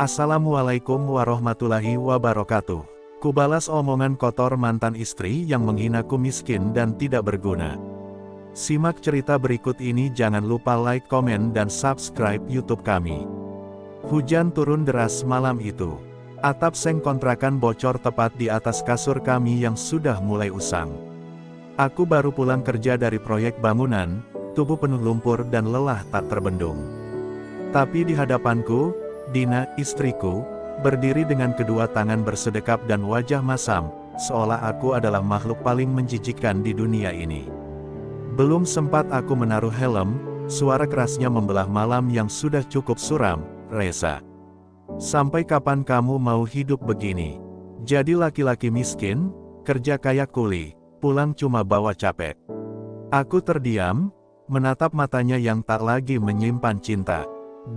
Assalamualaikum warahmatullahi wabarakatuh. Kubalas omongan kotor mantan istri yang menghinaku miskin dan tidak berguna. Simak cerita berikut ini, jangan lupa like, komen, dan subscribe YouTube kami. Hujan turun deras malam itu. Atap seng kontrakan bocor tepat di atas kasur kami yang sudah mulai usang. Aku baru pulang kerja dari proyek bangunan, tubuh penuh lumpur dan lelah tak terbendung. Tapi di hadapanku, Dina, istriku, berdiri dengan kedua tangan bersedekap dan wajah masam, seolah aku adalah makhluk paling menjijikkan di dunia ini. Belum sempat aku menaruh helm, suara kerasnya membelah malam yang sudah cukup suram. Reza, sampai kapan kamu mau hidup begini? Jadi laki-laki miskin, kerja kayak kuli, pulang cuma bawa capek. Aku terdiam, menatap matanya yang tak lagi menyimpan cinta.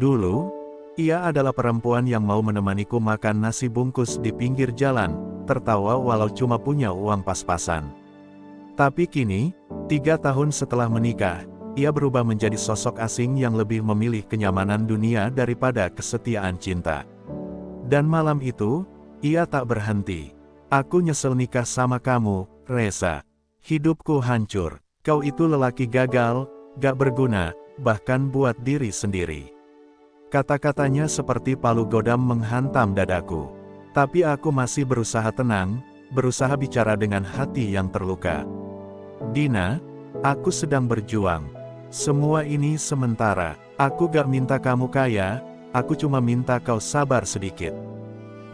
Dulu, ia adalah perempuan yang mau menemaniku makan nasi bungkus di pinggir jalan, tertawa walau cuma punya uang pas-pasan. Tapi kini, 3 tahun setelah menikah, ia berubah menjadi sosok asing yang lebih memilih kenyamanan dunia daripada kesetiaan cinta. Dan malam itu, ia tak berhenti. Aku nyesel nikah sama kamu, Reza. Hidupku hancur. Kau itu lelaki gagal, gak berguna, bahkan buat diri sendiri. Kata-katanya seperti palu godam menghantam dadaku. Tapi aku masih berusaha tenang, berusaha bicara dengan hati yang terluka. Dina, aku sedang berjuang. Semua ini sementara. Aku gak minta kamu kaya, aku cuma minta kau sabar sedikit.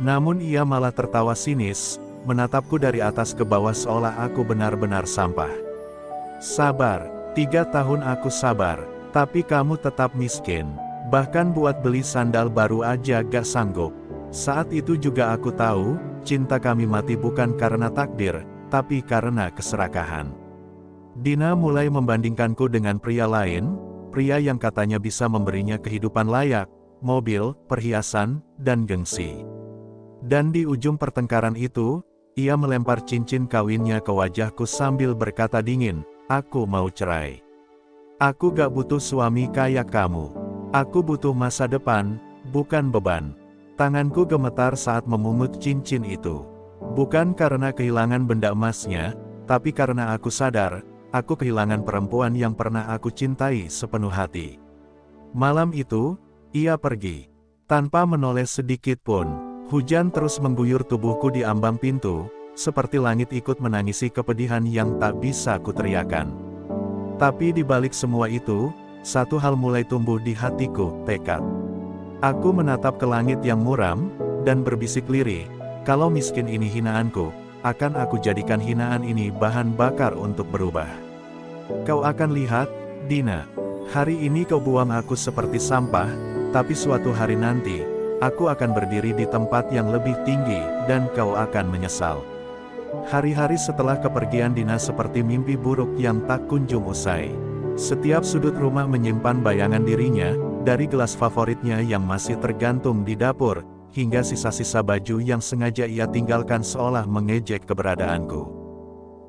Namun ia malah tertawa sinis, menatapku dari atas ke bawah seolah aku benar-benar sampah. Sabar, 3 tahun aku sabar, tapi kamu tetap miskin. Bahkan buat beli sandal baru aja gak sanggup. Saat itu juga aku tahu, cinta kami mati bukan karena takdir, tapi karena keserakahan. Dina mulai membandingkanku dengan pria lain, pria yang katanya bisa memberinya kehidupan layak, mobil, perhiasan, dan gengsi. Dan di ujung pertengkaran itu, ia melempar cincin kawinnya ke wajahku sambil berkata dingin, aku mau cerai. Aku gak butuh suami kayak kamu. Aku butuh masa depan, bukan beban. Tanganku gemetar saat memungut cincin itu. Bukan karena kehilangan benda emasnya, tapi karena aku sadar, aku kehilangan perempuan yang pernah aku cintai sepenuh hati. Malam itu, ia pergi. Tanpa menoleh sedikit pun, hujan terus mengguyur tubuhku di ambang pintu, seperti langit ikut menangisi kepedihan yang tak bisa kuteriakan. Tapi di balik semua itu, satu hal mulai tumbuh di hatiku, tekad. Aku menatap ke langit yang muram, dan berbisik lirih, kalau miskin ini hinaanku, akan aku jadikan hinaan ini bahan bakar untuk berubah. Kau akan lihat, Dina, hari ini kau buang aku seperti sampah, tapi suatu hari nanti, aku akan berdiri di tempat yang lebih tinggi, dan kau akan menyesal. Hari-hari setelah kepergian Dina seperti mimpi buruk yang tak kunjung usai. Setiap sudut rumah menyimpan bayangan dirinya, dari gelas favoritnya yang masih tergantung di dapur, hingga sisa-sisa baju yang sengaja ia tinggalkan seolah mengejek keberadaanku.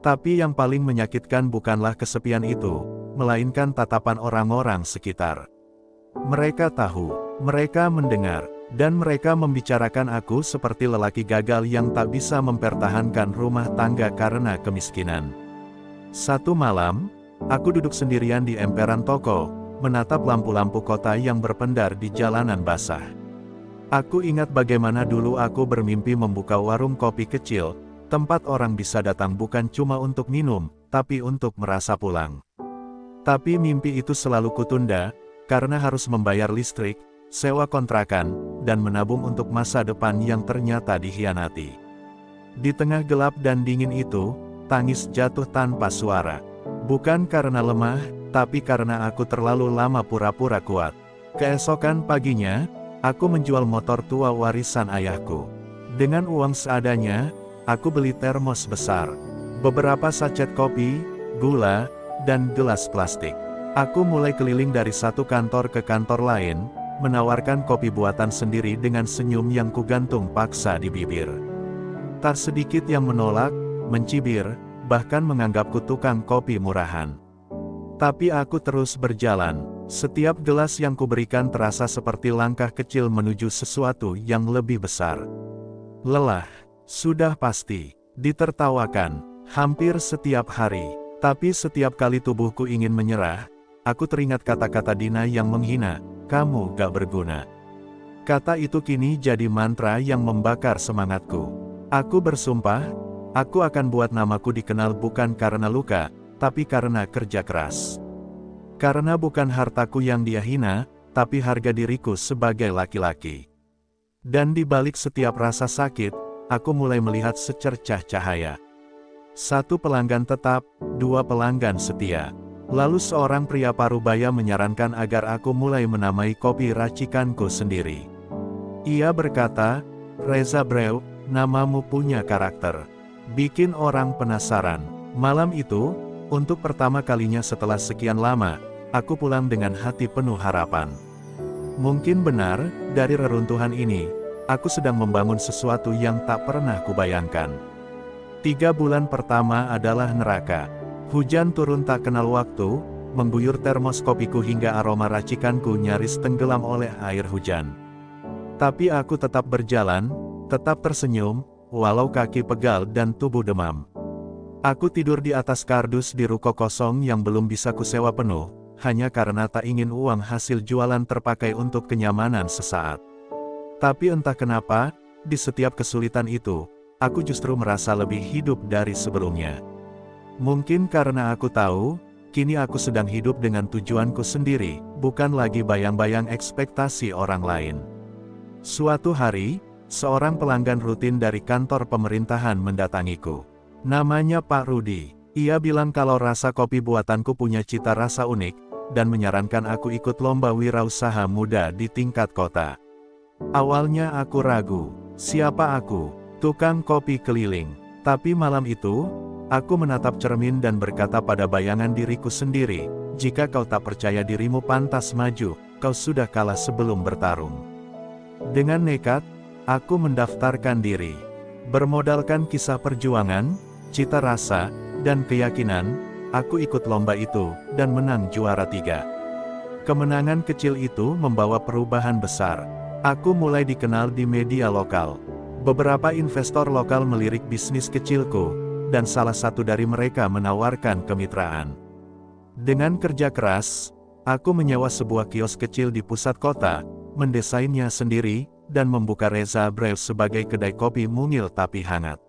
Tapi yang paling menyakitkan bukanlah kesepian itu, melainkan tatapan orang-orang sekitar. Mereka tahu, mereka mendengar, dan mereka membicarakan aku seperti lelaki gagal yang tak bisa mempertahankan rumah tangga karena kemiskinan. Satu malam, aku duduk sendirian di emperan toko, menatap lampu-lampu kota yang berpendar di jalanan basah. Aku ingat bagaimana dulu aku bermimpi membuka warung kopi kecil, tempat orang bisa datang bukan cuma untuk minum, tapi untuk merasa pulang. Tapi mimpi itu selalu kutunda, karena harus membayar listrik, sewa kontrakan, dan menabung untuk masa depan yang ternyata dikhianati. Di tengah gelap dan dingin itu, tangis jatuh tanpa suara. Bukan karena lemah, tapi karena aku terlalu lama pura-pura kuat. Keesokan paginya, aku menjual motor tua warisan ayahku. Dengan uang seadanya, aku beli termos besar, beberapa sachet kopi, gula, dan gelas plastik. Aku mulai keliling dari satu kantor ke kantor lain, menawarkan kopi buatan sendiri dengan senyum yang kugantung paksa di bibir. Tak sedikit yang menolak, mencibir, bahkan menganggapku tukang kopi murahan. Tapi aku terus berjalan, Setiap gelas yang kuberikan terasa seperti langkah kecil menuju sesuatu yang lebih besar. Lelah, sudah pasti, ditertawakan, hampir setiap hari. Tapi setiap kali tubuhku ingin menyerah, aku teringat kata-kata Dina yang menghina, "Kamu gak berguna." Kata itu kini jadi mantra yang membakar semangatku. Aku bersumpah, aku akan buat namaku dikenal bukan karena luka, tapi karena kerja keras. Karena bukan hartaku yang dia hina, tapi harga diriku sebagai laki-laki. Dan di balik setiap rasa sakit, aku mulai melihat secercah cahaya. 1 pelanggan tetap, 2 pelanggan setia. Lalu seorang pria parubaya menyarankan agar aku mulai menamai kopi racikanku sendiri. Ia berkata, "Reza Brew, namamu punya karakter. Bikin orang penasaran." Malam itu, untuk pertama kalinya setelah sekian lama, aku pulang dengan hati penuh harapan. Mungkin benar, dari reruntuhan ini, aku sedang membangun sesuatu yang tak pernah kubayangkan. 3 bulan pertama adalah neraka. Hujan turun tak kenal waktu, mengguyur termos kopiku hingga aroma racikanku nyaris tenggelam oleh air hujan. Tapi aku tetap berjalan, tetap tersenyum, walau kaki pegal dan tubuh demam. Aku tidur di atas kardus di ruko kosong yang belum bisa kusewa penuh, hanya karena tak ingin uang hasil jualan terpakai untuk kenyamanan sesaat. Tapi entah kenapa, di setiap kesulitan itu, aku justru merasa lebih hidup dari sebelumnya. Mungkin karena aku tahu, kini aku sedang hidup dengan tujuanku sendiri, bukan lagi bayang-bayang ekspektasi orang lain. Suatu hari, seorang pelanggan rutin dari kantor pemerintahan mendatangiku. Namanya Pak Rudi. Ia bilang kalau rasa kopi buatanku punya cita rasa unik, dan menyarankan aku ikut lomba wirausaha muda di tingkat kota. Awalnya aku ragu, siapa aku? Tukang kopi keliling. Tapi malam itu, aku menatap cermin dan berkata pada bayangan diriku sendiri, jika kau tak percaya dirimu pantas maju, kau sudah kalah sebelum bertarung. Dengan nekat, aku mendaftarkan diri. Bermodalkan kisah perjuangan, cita rasa, dan keyakinan, aku ikut lomba itu, dan menang juara 3. Kemenangan kecil itu membawa perubahan besar. Aku mulai dikenal di media lokal. Beberapa investor lokal melirik bisnis kecilku, dan salah satu dari mereka menawarkan kemitraan. Dengan kerja keras, aku menyewa sebuah kios kecil di pusat kota, mendesainnya sendiri, dan membuka Reza Brew sebagai kedai kopi mungil tapi hangat.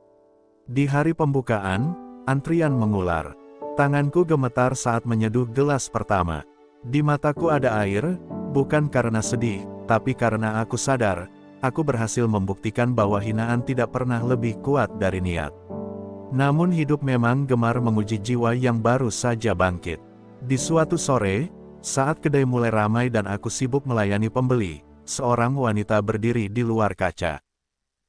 Di hari pembukaan, antrian mengular. Tanganku gemetar saat menyeduh gelas pertama. Di mataku ada air, bukan karena sedih, tapi karena aku sadar, aku berhasil membuktikan bahwa hinaan tidak pernah lebih kuat dari niat. Namun hidup memang gemar menguji jiwa yang baru saja bangkit. Di suatu sore, saat kedai mulai ramai dan aku sibuk melayani pembeli, seorang wanita berdiri di luar kaca.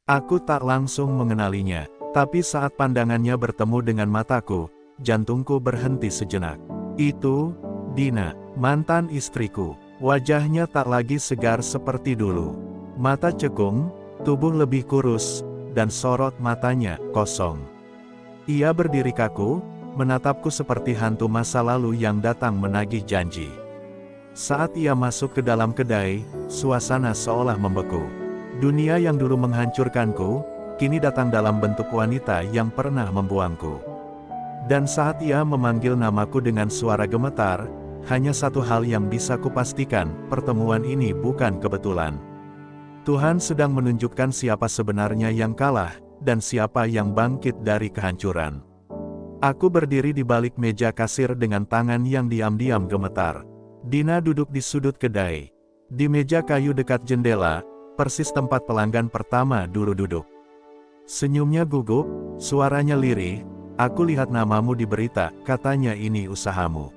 Aku tak langsung mengenalinya, tapi saat pandangannya bertemu dengan mataku, jantungku berhenti sejenak. Itu, Dina, mantan istriku. Wajahnya tak lagi segar seperti dulu. Mata cekung, tubuh lebih kurus, dan sorot matanya kosong. Ia berdiri kaku, menatapku seperti hantu masa lalu yang datang menagih janji. Saat ia masuk ke dalam kedai, suasana seolah membeku. Dunia yang dulu menghancurkanku, kini datang dalam bentuk wanita yang pernah membuangku. Dan saat ia memanggil namaku dengan suara gemetar, hanya satu hal yang bisa kupastikan, pertemuan ini bukan kebetulan. Tuhan sedang menunjukkan siapa sebenarnya yang kalah, dan siapa yang bangkit dari kehancuran. Aku berdiri di balik meja kasir dengan tangan yang diam-diam gemetar. Dina duduk di sudut kedai. Di meja kayu dekat jendela, persis tempat pelanggan pertama dulu duduk. Senyumnya gugup, suaranya lirih. "Aku lihat namamu di berita, katanya ini usahamu."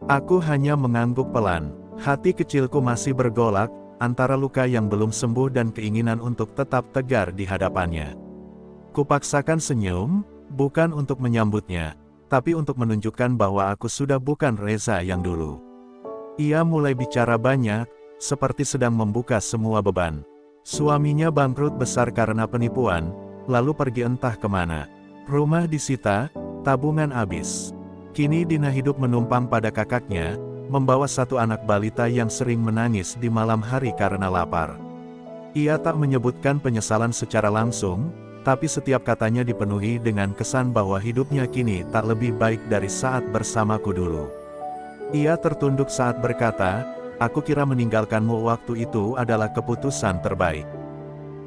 Aku hanya mengangguk pelan. Hati kecilku masih bergolak, antara luka yang belum sembuh dan keinginan untuk tetap tegar di hadapannya. Kupaksakan senyum, bukan untuk menyambutnya, tapi untuk menunjukkan bahwa aku sudah bukan Reza yang dulu. Ia mulai bicara banyak, seperti sedang membuka semua beban. Suaminya bangkrut besar karena penipuan, lalu pergi entah kemana. Rumah disita, tabungan habis. Kini Dina hidup menumpang pada kakaknya, membawa satu anak balita yang sering menangis di malam hari karena lapar. Ia tak menyebutkan penyesalan secara langsung, tapi setiap katanya dipenuhi dengan kesan bahwa hidupnya kini tak lebih baik dari saat bersamaku dulu. Ia tertunduk saat berkata, "Aku kira meninggalkanmu waktu itu adalah keputusan terbaik."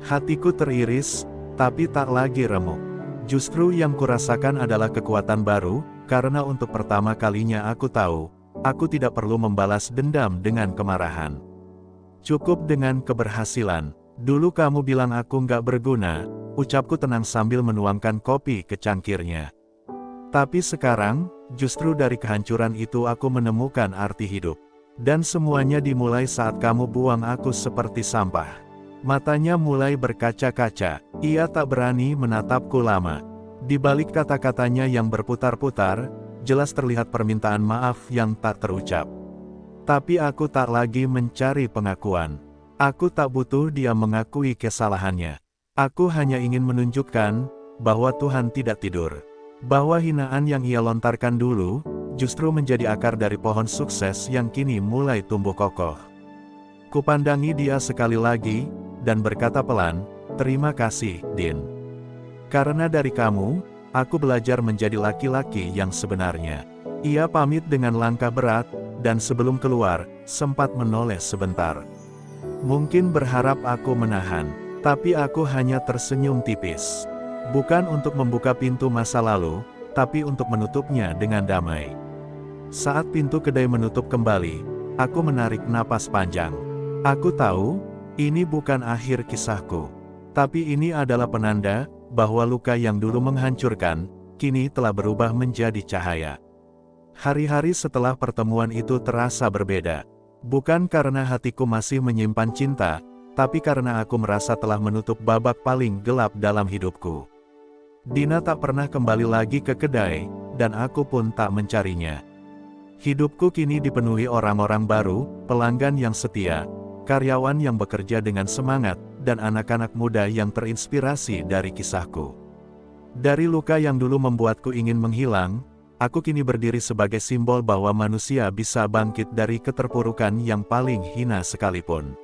Hatiku teriris, tapi tak lagi remuk. Justru yang kurasakan adalah kekuatan baru, karena untuk pertama kalinya aku tahu, aku tidak perlu membalas dendam dengan kemarahan. Cukup dengan keberhasilan. "Dulu kamu bilang aku nggak berguna," ucapku tenang sambil menuangkan kopi ke cangkirnya. "Tapi sekarang, justru dari kehancuran itu aku menemukan arti hidup. Dan semuanya dimulai saat kamu buang aku seperti sampah." Matanya mulai berkaca-kaca, ia tak berani menatapku lama. Di balik kata-katanya yang berputar-putar, jelas terlihat permintaan maaf yang tak terucap. Tapi aku tak lagi mencari pengakuan. Aku tak butuh dia mengakui kesalahannya. Aku hanya ingin menunjukkan bahwa Tuhan tidak tidur. Bahwa hinaan yang ia lontarkan dulu, justru menjadi akar dari pohon sukses yang kini mulai tumbuh kokoh. Kupandangi dia sekali lagi, dan berkata pelan, "Terima kasih, Din. Karena dari kamu, aku belajar menjadi laki-laki yang sebenarnya." Ia pamit dengan langkah berat, dan sebelum keluar, sempat menoleh sebentar. Mungkin berharap aku menahan, tapi aku hanya tersenyum tipis. Bukan untuk membuka pintu masa lalu, tapi untuk menutupnya dengan damai. Saat pintu kedai menutup kembali, aku menarik napas panjang. Aku tahu, ini bukan akhir kisahku. Tapi ini adalah penanda, bahwa luka yang dulu menghancurkan, kini telah berubah menjadi cahaya. Hari-hari setelah pertemuan itu terasa berbeda. Bukan karena hatiku masih menyimpan cinta, tapi karena aku merasa telah menutup babak paling gelap dalam hidupku. Dina tak pernah kembali lagi ke kedai, dan aku pun tak mencarinya. Hidupku kini dipenuhi orang-orang baru, pelanggan yang setia, karyawan yang bekerja dengan semangat, dan anak-anak muda yang terinspirasi dari kisahku. Dari luka yang dulu membuatku ingin menghilang, aku kini berdiri sebagai simbol bahwa manusia bisa bangkit dari keterpurukan yang paling hina sekalipun.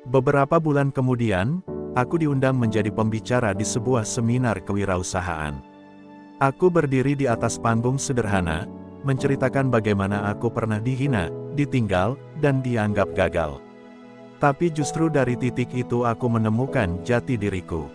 Beberapa bulan kemudian, aku diundang menjadi pembicara di sebuah seminar kewirausahaan. Aku berdiri di atas panggung sederhana, menceritakan bagaimana aku pernah dihina, ditinggal, dan dianggap gagal. Tapi justru dari titik itu aku menemukan jati diriku.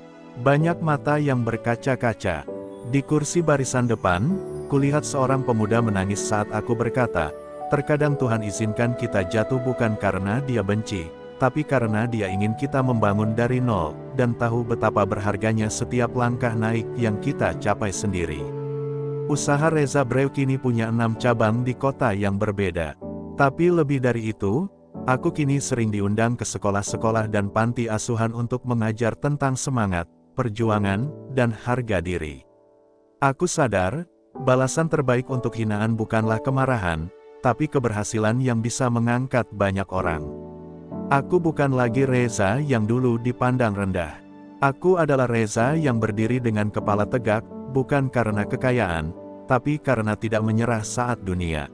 Banyak mata yang berkaca-kaca. Di kursi barisan depan, kulihat seorang pemuda menangis saat aku berkata, "Terkadang Tuhan izinkan kita jatuh bukan karena Dia benci, tapi karena Dia ingin kita membangun dari nol, dan tahu betapa berharganya setiap langkah naik yang kita capai sendiri." Usaha Reza Breu kini punya 6 cabang di kota yang berbeda. Tapi lebih dari itu, aku kini sering diundang ke sekolah-sekolah dan panti asuhan untuk mengajar tentang semangat, perjuangan, dan harga diri. Aku sadar, balasan terbaik untuk hinaan bukanlah kemarahan, tapi keberhasilan yang bisa mengangkat banyak orang. Aku bukan lagi Reza yang dulu dipandang rendah. Aku adalah Reza yang berdiri dengan kepala tegak, bukan karena kekayaan, tapi karena tidak menyerah saat dunia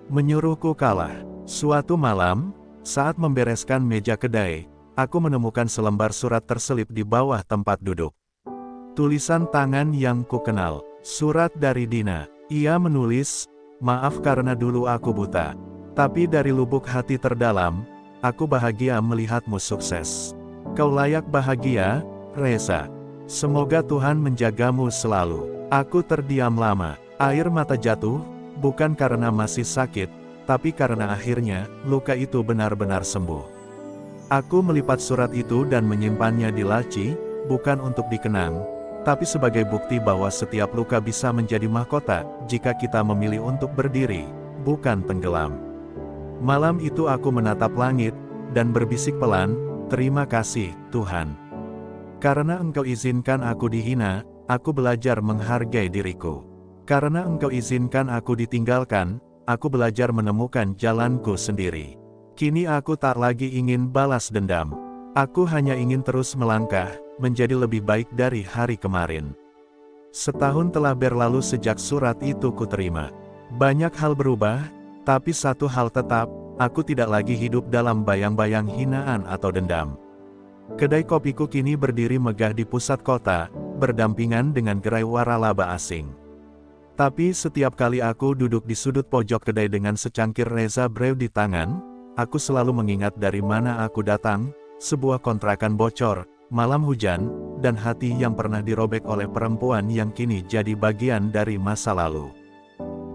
menyuruhku kalah. Suatu malam, saat membereskan meja kedai, aku menemukan selembar surat terselip di bawah tempat duduk. Tulisan tangan yang kukenal, surat dari Dina. Ia menulis, "Maaf karena dulu aku buta. Tapi dari lubuk hati terdalam, aku bahagia melihatmu sukses. Kau layak bahagia, Reza. Semoga Tuhan menjagamu selalu." Aku terdiam lama. Air mata jatuh, bukan karena masih sakit, tapi karena akhirnya, luka itu benar-benar sembuh. Aku melipat surat itu dan menyimpannya di laci, bukan untuk dikenang, tapi sebagai bukti bahwa setiap luka bisa menjadi mahkota, jika kita memilih untuk berdiri, bukan tenggelam. Malam itu aku menatap langit, dan berbisik pelan, "Terima kasih, Tuhan. Karena Engkau izinkan aku dihina, aku belajar menghargai diriku. Karena Engkau izinkan aku ditinggalkan, aku belajar menemukan jalanku sendiri. Kini aku tak lagi ingin balas dendam. Aku hanya ingin terus melangkah, menjadi lebih baik dari hari kemarin." Setahun telah berlalu sejak surat itu kuterima. Banyak hal berubah, Tapi satu hal tetap, aku tidak lagi hidup dalam bayang-bayang hinaan atau dendam. Kedai kopiku kini berdiri megah di pusat kota, berdampingan dengan gerai waralaba asing. Tapi setiap kali aku duduk di sudut pojok kedai dengan secangkir Reza Brew di tangan, aku selalu mengingat dari mana aku datang, sebuah kontrakan bocor, malam hujan, dan hati yang pernah dirobek oleh perempuan yang kini jadi bagian dari masa lalu.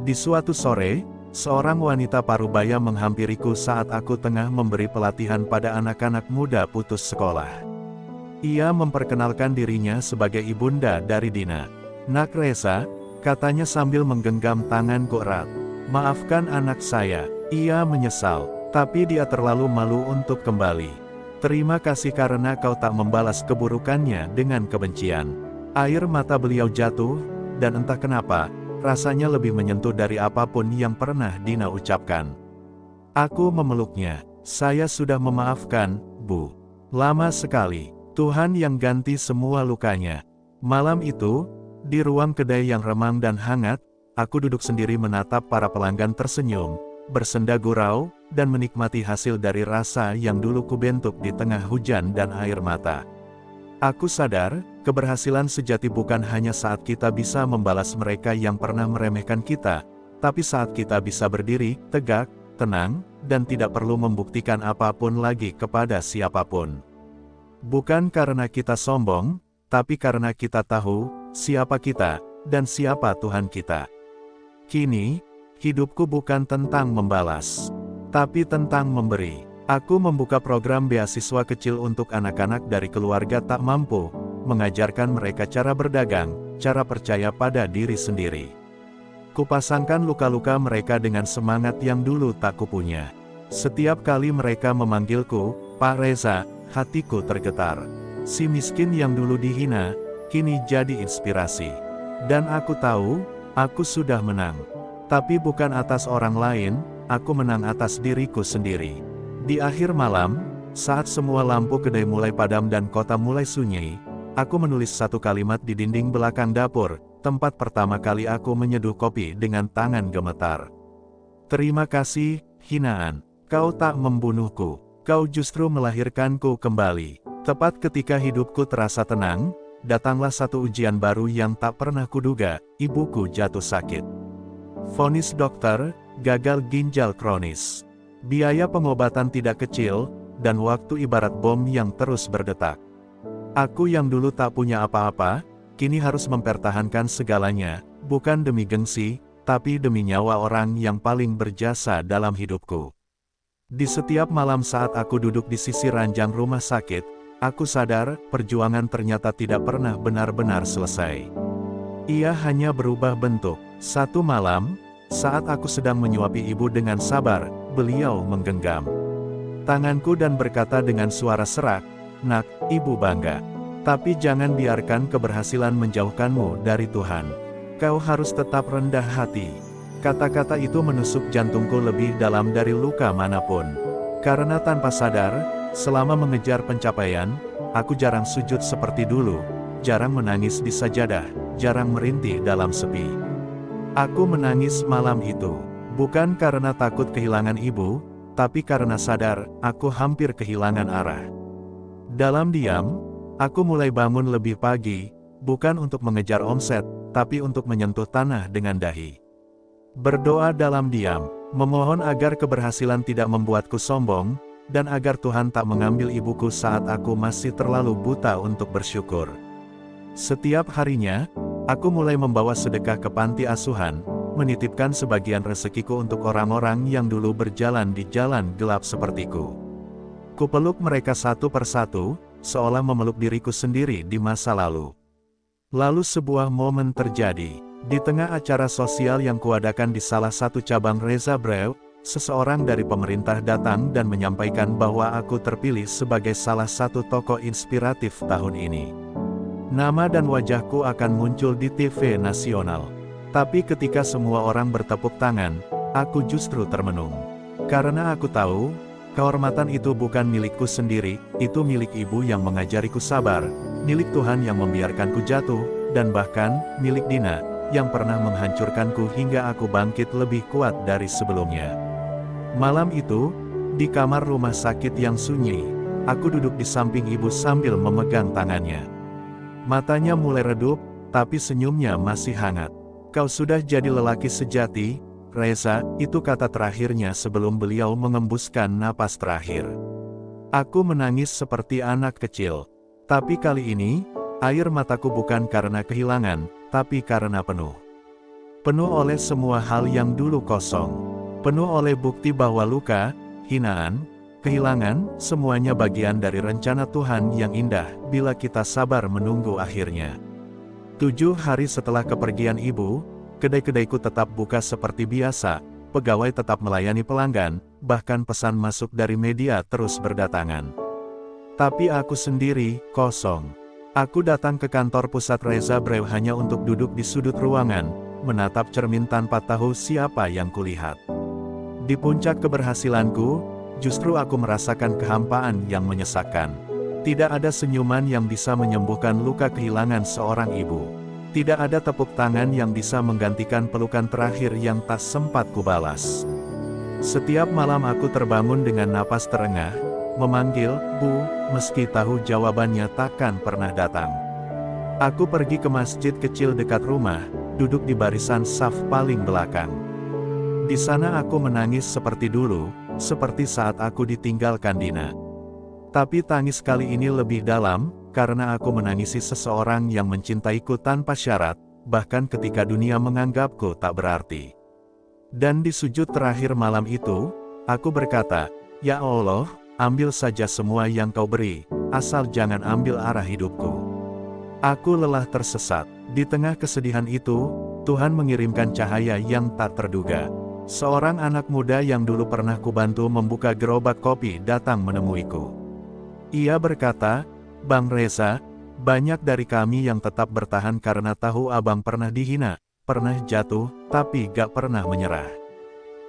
Di suatu sore, seorang wanita parubaya menghampiriku saat aku tengah memberi pelatihan pada anak-anak muda putus sekolah. Ia memperkenalkan dirinya sebagai ibunda dari Dina. "Nak Reza," katanya sambil menggenggam tanganku erat. "Maafkan anak saya." Ia menyesal, tapi dia terlalu malu untuk kembali. "Terima kasih karena kau tak membalas keburukannya dengan kebencian." Air mata beliau jatuh, dan entah kenapa, rasanya lebih menyentuh dari apapun yang pernah Dina ucapkan. Aku memeluknya. "Saya sudah memaafkan, Bu. Lama sekali. Tuhan yang ganti semua lukanya." Malam itu, di ruang kedai yang remang dan hangat, aku duduk sendiri menatap para pelanggan tersenyum, bersenda gurau, dan menikmati hasil dari rasa yang dulu kubentuk di tengah hujan dan air mata. Aku sadar, keberhasilan sejati bukan hanya saat kita bisa membalas mereka yang pernah meremehkan kita, tapi saat kita bisa berdiri, tegak, tenang, dan tidak perlu membuktikan apapun lagi kepada siapapun. Bukan karena kita sombong, tapi karena kita tahu siapa kita, dan siapa Tuhan kita. Kini, hidupku bukan tentang membalas, tapi tentang memberi. Aku membuka program beasiswa kecil untuk anak-anak dari keluarga tak mampu, mengajarkan mereka cara berdagang, cara percaya pada diri sendiri. Kupasangkan luka-luka mereka dengan semangat yang dulu tak kupunya. Setiap kali mereka memanggilku, "Pak Reza," hatiku tergetar. Si miskin yang dulu dihina, kini jadi inspirasi. Dan aku tahu, aku sudah menang. Tapi bukan atas orang lain, aku menang atas diriku sendiri. Di akhir malam, saat semua lampu kedai mulai padam dan kota mulai sunyi, aku menulis satu kalimat di dinding belakang dapur, tempat pertama kali aku menyeduh kopi dengan tangan gemetar. "Terima kasih, hinaan. Kau tak membunuhku. Kau justru melahirkanku kembali." Tepat ketika hidupku terasa tenang, datanglah satu ujian baru yang tak pernah kuduga, ibuku jatuh sakit. Vonis dokter, gagal ginjal kronis. Biaya pengobatan tidak kecil, dan waktu ibarat bom yang terus berdetak. Aku yang dulu tak punya apa-apa, kini harus mempertahankan segalanya, bukan demi gengsi, tapi demi nyawa orang yang paling berjasa dalam hidupku. Di setiap malam saat aku duduk di sisi ranjang rumah sakit, aku sadar, perjuangan ternyata tidak pernah benar-benar selesai. Ia hanya berubah bentuk. Satu malam, saat aku sedang menyuapi ibu dengan sabar, beliau menggenggam tanganku dan berkata dengan suara serak, "Nak, ibu bangga. Tapi jangan biarkan keberhasilan menjauhkanmu dari Tuhan. Kau harus tetap rendah hati." Kata-kata itu menusuk jantungku lebih dalam dari luka manapun. Karena tanpa sadar, selama mengejar pencapaian, aku jarang sujud seperti dulu, jarang menangis di sajadah, jarang merintih dalam sepi. Aku menangis malam itu, bukan karena takut kehilangan ibu, tapi karena sadar, aku hampir kehilangan arah. Dalam diam, aku mulai bangun lebih pagi, bukan untuk mengejar omset, tapi untuk menyentuh tanah dengan dahi. Berdoa dalam diam, memohon agar keberhasilan tidak membuatku sombong, dan agar Tuhan tak mengambil ibuku saat aku masih terlalu buta untuk bersyukur. Setiap harinya, aku mulai membawa sedekah ke panti asuhan, menitipkan sebagian rezekiku untuk orang-orang yang dulu berjalan di jalan gelap sepertiku. Kupeluk mereka satu persatu, seolah memeluk diriku sendiri di masa lalu. Lalu sebuah momen terjadi. Di tengah acara sosial yang kuadakan di salah satu cabang Reza Brew, seseorang dari pemerintah datang dan menyampaikan bahwa aku terpilih sebagai salah satu tokoh inspiratif tahun ini. Nama dan wajahku akan muncul di TV nasional. Tapi ketika semua orang bertepuk tangan, aku justru termenung. Karena aku tahu, kehormatan itu bukan milikku sendiri, itu milik ibu yang mengajariku sabar, milik Tuhan yang membiarkanku jatuh, dan bahkan, milik Dina, yang pernah menghancurkanku hingga aku bangkit lebih kuat dari sebelumnya. Malam itu, di kamar rumah sakit yang sunyi, aku duduk di samping ibu sambil memegang tangannya. Matanya mulai redup, tapi senyumnya masih hangat. "Kau sudah jadi lelaki sejati, Reza," itu kata terakhirnya sebelum beliau mengembuskan napas terakhir. Aku menangis seperti anak kecil. Tapi kali ini, air mataku bukan karena kehilangan, tapi karena penuh. Penuh oleh semua hal yang dulu kosong. Penuh oleh bukti bahwa luka, hinaan, kehilangan, semuanya bagian dari rencana Tuhan yang indah bila kita sabar menunggu akhirnya. 7 hari setelah kepergian ibu, kedai-kedaiku tetap buka seperti biasa, pegawai tetap melayani pelanggan, bahkan pesan masuk dari media terus berdatangan. Tapi aku sendiri, kosong. Aku datang ke kantor pusat Reza Brew hanya untuk duduk di sudut ruangan, menatap cermin tanpa tahu siapa yang kulihat. Di puncak keberhasilanku, justru aku merasakan kehampaan yang menyesakkan. Tidak ada senyuman yang bisa menyembuhkan luka kehilangan seorang ibu. Tidak ada tepuk tangan yang bisa menggantikan pelukan terakhir yang tak sempat kubalas. Setiap malam aku terbangun dengan napas terengah, memanggil, "Bu," meski tahu jawabannya takkan pernah datang. Aku pergi ke masjid kecil dekat rumah, duduk di barisan saf paling belakang. Di sana aku menangis seperti dulu, seperti saat aku ditinggalkan Dina. Tapi tangis kali ini lebih dalam, karena aku menangisi seseorang yang mencintaiku tanpa syarat, bahkan ketika dunia menganggapku tak berarti. Dan di sujud terakhir malam itu, aku berkata, "Ya Allah, ambil saja semua yang Kau beri, asal jangan ambil arah hidupku." Aku lelah tersesat. Di tengah kesedihan itu, Tuhan mengirimkan cahaya yang tak terduga. Seorang anak muda yang dulu pernah kubantu membuka gerobak kopi datang menemuiku. Ia berkata, "Bang Reza, banyak dari kami yang tetap bertahan karena tahu abang pernah dihina, pernah jatuh, tapi gak pernah menyerah.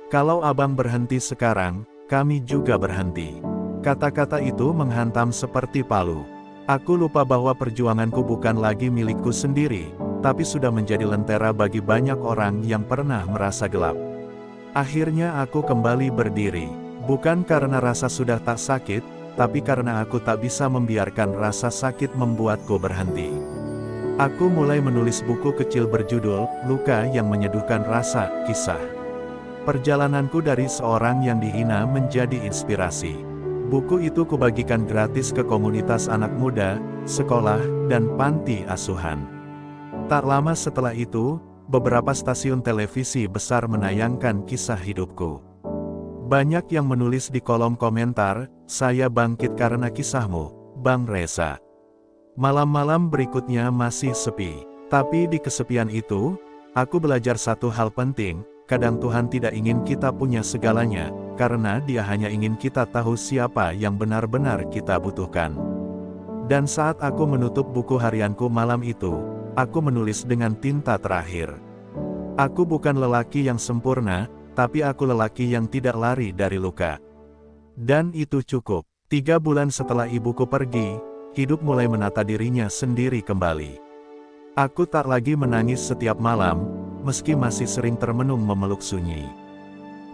Kalau abang berhenti sekarang, kami juga berhenti." Kata-kata itu menghantam seperti palu. Aku lupa bahwa perjuanganku bukan lagi milikku sendiri, tapi sudah menjadi lentera bagi banyak orang yang pernah merasa gelap. Akhirnya aku kembali berdiri, bukan karena rasa sudah tak sakit, tapi karena aku tak bisa membiarkan rasa sakit membuatku berhenti. Aku mulai menulis buku kecil berjudul, "Luka yang Menyeduhkan Rasa, Kisah." Perjalananku dari seorang yang dihina menjadi inspirasi. Buku itu kubagikan gratis ke komunitas anak muda, sekolah, dan panti asuhan. Tak lama setelah itu, beberapa stasiun televisi besar menayangkan kisah hidupku. Banyak yang menulis di kolom komentar, "Saya bangkit karena kisahmu, Bang Reza." Malam-malam berikutnya masih sepi. Tapi di kesepian itu, aku belajar satu hal penting, kadang Tuhan tidak ingin kita punya segalanya, karena Dia hanya ingin kita tahu siapa yang benar-benar kita butuhkan. Dan saat aku menutup buku harianku malam itu, aku menulis dengan tinta terakhir. Aku bukan lelaki yang sempurna, tapi aku lelaki yang tidak lari dari luka. Dan itu cukup. 3 bulan setelah ibuku pergi, hidup mulai menata dirinya sendiri kembali. Aku tak lagi menangis setiap malam, meski masih sering termenung memeluk sunyi.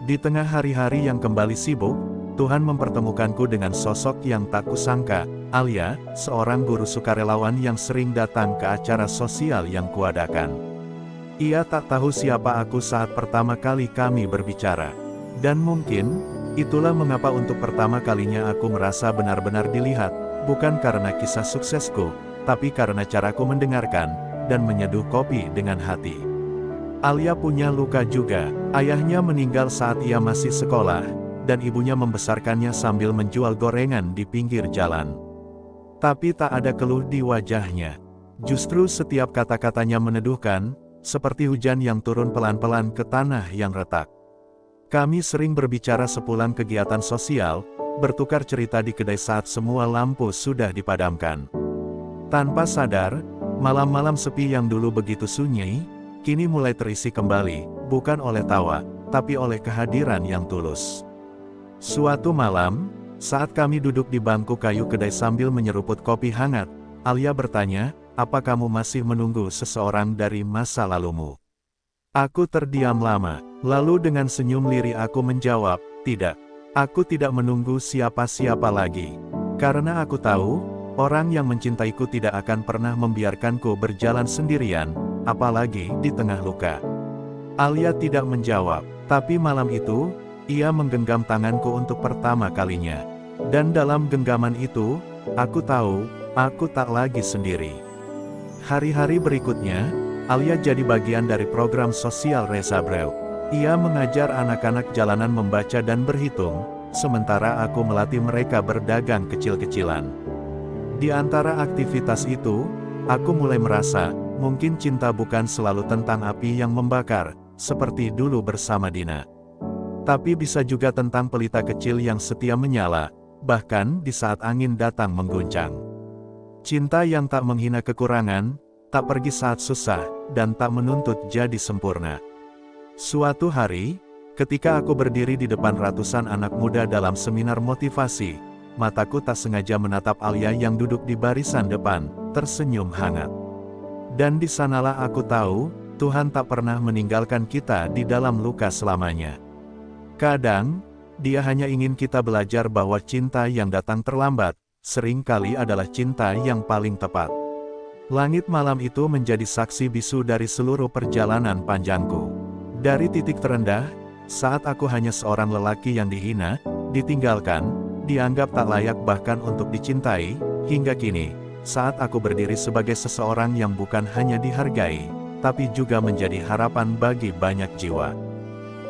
Di tengah hari-hari yang kembali sibuk, Tuhan mempertemukanku dengan sosok yang tak kusangka, Alia, seorang guru sukarelawan yang sering datang ke acara sosial yang kuadakan. Ia tak tahu siapa aku saat pertama kali kami berbicara. Dan mungkin, itulah mengapa untuk pertama kalinya aku merasa benar-benar dilihat, bukan karena kisah suksesku, tapi karena caraku mendengarkan, dan menyeduh kopi dengan hati. Alia punya luka juga. Ayahnya meninggal saat ia masih sekolah, dan ibunya membesarkannya sambil menjual gorengan di pinggir jalan. Tapi tak ada keluh di wajahnya. Justru setiap kata-katanya meneduhkan, seperti hujan yang turun pelan-pelan ke tanah yang retak. Kami sering berbicara sepulang kegiatan sosial, bertukar cerita di kedai saat semua lampu sudah dipadamkan. Tanpa sadar, malam-malam sepi yang dulu begitu sunyi, kini mulai terisi kembali, bukan oleh tawa, tapi oleh kehadiran yang tulus. Suatu malam, saat kami duduk di bangku kayu kedai sambil menyeruput kopi hangat, Alia bertanya, apa kamu masih menunggu seseorang dari masa lalumu? Aku terdiam lama, lalu dengan senyum lirih aku menjawab, tidak. Aku tidak menunggu siapa-siapa lagi. Karena aku tahu, orang yang mencintaiku tidak akan pernah membiarkanku berjalan sendirian, apalagi di tengah luka. Alia tidak menjawab, tapi malam itu, ia menggenggam tanganku untuk pertama kalinya. Dan dalam genggaman itu, aku tahu, aku tak lagi sendiri. Hari-hari berikutnya, Alia jadi bagian dari program sosial Reza Breu. Ia mengajar anak-anak jalanan membaca dan berhitung, sementara aku melatih mereka berdagang kecil-kecilan. Di antara aktivitas itu, aku mulai merasa, mungkin cinta bukan selalu tentang api yang membakar, seperti dulu bersama Dina. Tapi bisa juga tentang pelita kecil yang setia menyala, bahkan di saat angin datang mengguncang. Cinta yang tak menghina kekurangan, tak pergi saat susah, dan tak menuntut jadi sempurna. Suatu hari, ketika aku berdiri di depan ratusan anak muda dalam seminar motivasi, mataku tak sengaja menatap Alia yang duduk di barisan depan, tersenyum hangat. Dan di sanalah aku tahu, Tuhan tak pernah meninggalkan kita di dalam luka selamanya. Kadang, Dia hanya ingin kita belajar bahwa cinta yang datang terlambat, seringkali adalah cinta yang paling tepat. Langit malam itu menjadi saksi bisu dari seluruh perjalanan panjangku. Dari titik terendah, saat aku hanya seorang lelaki yang dihina, ditinggalkan, dianggap tak layak bahkan untuk dicintai, hingga kini, saat aku berdiri sebagai seseorang yang bukan hanya dihargai, tapi juga menjadi harapan bagi banyak jiwa.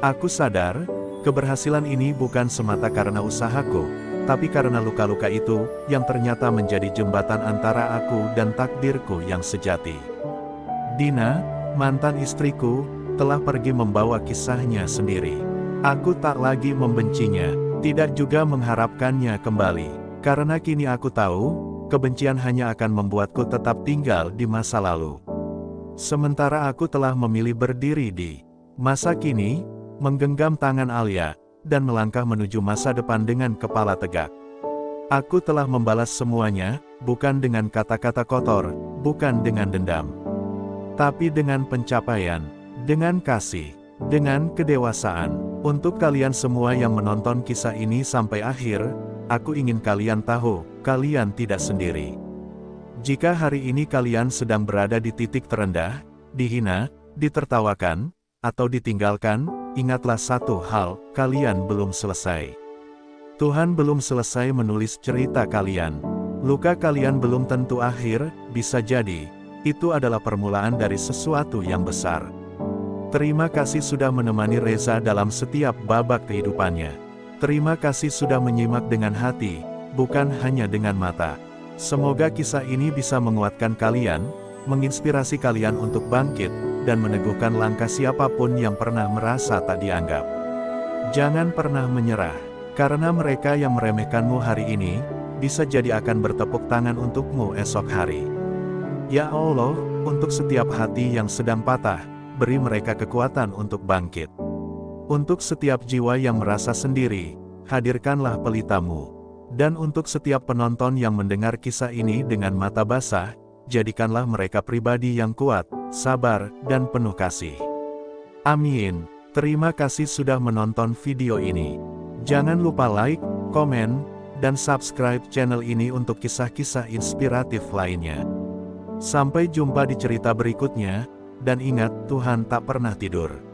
Aku sadar, keberhasilan ini bukan semata karena usahaku, tapi karena luka-luka itu, yang ternyata menjadi jembatan antara aku dan takdirku yang sejati. Dina, mantan istriku, telah pergi membawa kisahnya sendiri. Aku tak lagi membencinya, tidak juga mengharapkannya kembali, karena kini aku tahu, kebencian hanya akan membuatku tetap tinggal di masa lalu. Sementara aku telah memilih berdiri di masa kini, menggenggam tangan Alia, dan melangkah menuju masa depan dengan kepala tegak. Aku telah membalas semuanya, bukan dengan kata-kata kotor, bukan dengan dendam, tapi dengan pencapaian, dengan kasih, dengan kedewasaan. Untuk kalian semua yang menonton kisah ini sampai akhir, aku ingin kalian tahu, kalian tidak sendiri. Jika hari ini kalian sedang berada di titik terendah, dihina, ditertawakan, atau ditinggalkan, ingatlah satu hal, kalian belum selesai. Tuhan belum selesai menulis cerita kalian. Luka kalian belum tentu akhir, bisa jadi, itu adalah permulaan dari sesuatu yang besar. Terima kasih sudah menemani Reza dalam setiap babak kehidupannya. Terima kasih sudah menyimak dengan hati, bukan hanya dengan mata. Semoga kisah ini bisa menguatkan kalian, menginspirasi kalian untuk bangkit, dan meneguhkan langkah siapapun yang pernah merasa tak dianggap. Jangan pernah menyerah, karena mereka yang meremehkanmu hari ini, bisa jadi akan bertepuk tangan untukmu esok hari. Ya Allah, untuk setiap hati yang sedang patah, beri mereka kekuatan untuk bangkit. Untuk setiap jiwa yang merasa sendiri, hadirkanlah pelitamu. Dan untuk setiap penonton yang mendengar kisah ini dengan mata basah, jadikanlah mereka pribadi yang kuat, sabar, dan penuh kasih. Amin. Terima kasih sudah menonton video ini. Jangan lupa like, komen, dan subscribe channel ini untuk kisah-kisah inspiratif lainnya. Sampai jumpa di cerita berikutnya, dan ingat, Tuhan tak pernah tidur.